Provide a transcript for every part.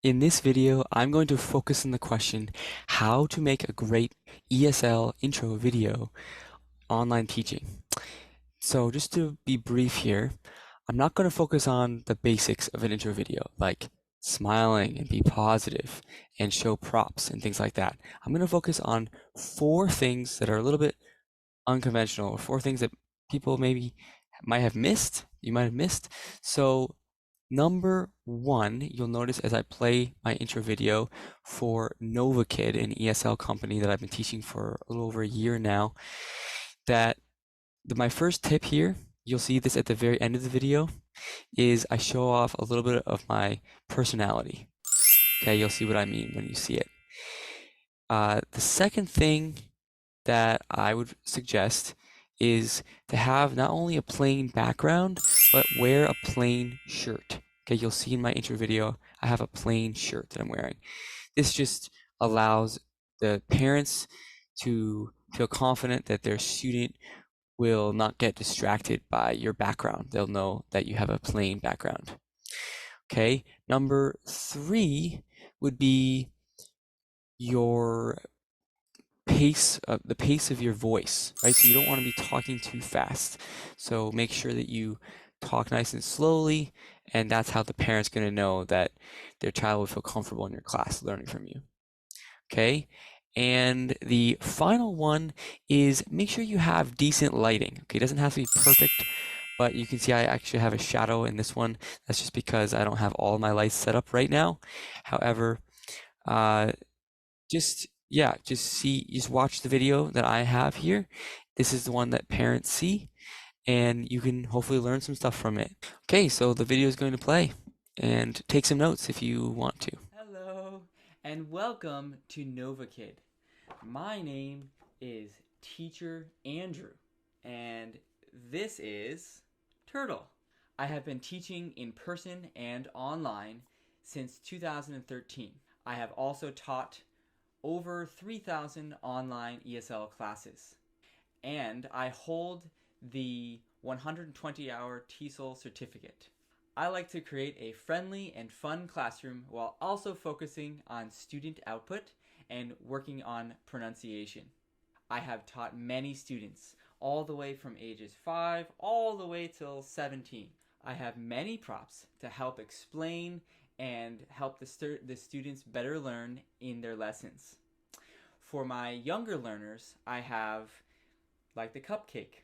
In this video, I'm going to focus on the question, how to make a great ESL intro video online teaching. So just to be brief here, I'm not going to focus on the basics of an intro video, like smiling and be positive and show props and things like that. I'm going to focus on 4 things that are a little bit unconventional, or 4 things that people maybe might have missed, you might have missed. So number 1, you'll notice as I play my intro video for NovaKid, an ESL company that I've been teaching for a little over a year now, that my first tip here, you'll see this at the very end of the video, is I show off a little bit of my personality. Okay, you'll see what I mean when you see it. The second thing that I would suggest is to have not only a plain background, but wear a plain shirt. Okay, you'll see in my intro video, I have a plain shirt that I'm wearing. This just allows the parents to feel confident that their student will not get distracted by your background. They'll know that you have a plain background. Okay, number 3 would be your pace, the pace of your voice, right? So you don't want to be talking too fast. So make sure that you talk nice and slowly, and that's how the parent's going to know that their child will feel comfortable in your class learning from you. Okay, and the final one is make sure you have decent lighting. Okay, it doesn't have to be perfect, but you can see I actually have a shadow in this one. That's just because I don't have all my lights set up right now. However, just watch the video that I have here. This is the one that parents see, and you can hopefully learn some stuff from it. Okay, so the video is going to play, and take some notes if you want to. Hello, and welcome to NovaKid. My name is Teacher Andrew, and this is Turtle. I have been teaching in person and online since 2013. I have also taught over 3,000 online ESL classes, and I hold the 120-hour TESOL certificate. I like to create a friendly and fun classroom while also focusing on student output and working on pronunciation. I have taught many students, all the way from ages 5 all the way till 17. I have many props to help explain and help the students better learn in their lessons. For my younger learners, I have, like the cupcake.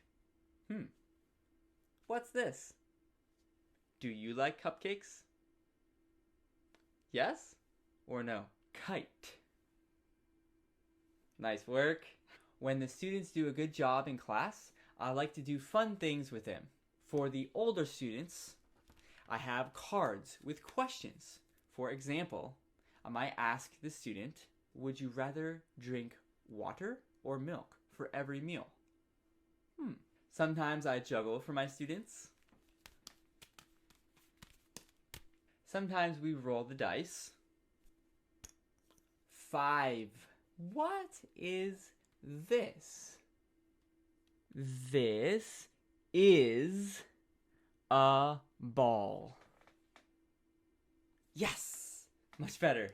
What's this? Do you like cupcakes? Yes or no? Kite. Nice work. When the students do a good job in class, I like to do fun things with them. For the older students, I have cards with questions. For example, I might ask the student, would you rather drink water or milk for every meal? Sometimes I juggle for my students. Sometimes we roll the dice. 5. What is this? This is a ball. Yes! Much better.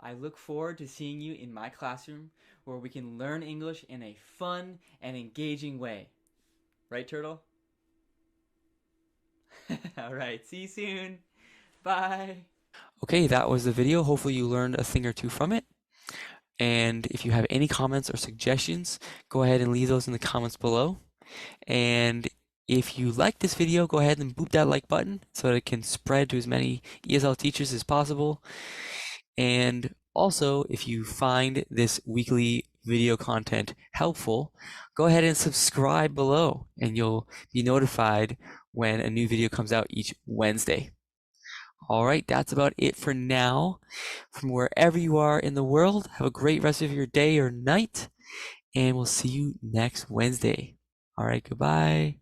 I look forward to seeing you in my classroom where we can learn English in a fun and engaging way. Right, Turtle? All right, see you soon. Bye. Okay, that was the video. Hopefully you learned a thing or two from it. And if you have any comments or suggestions, go ahead and leave those in the comments below. And if you like this video, go ahead and boop that like button so that it can spread to as many ESL teachers as possible. And also, if you find this weekly video content helpful, go ahead and subscribe below, and you'll be notified when a new video comes out each Wednesday. All right, that's about it for now. From wherever you are in the world, have a great rest of your day or night, and we'll see you next Wednesday. All right, goodbye.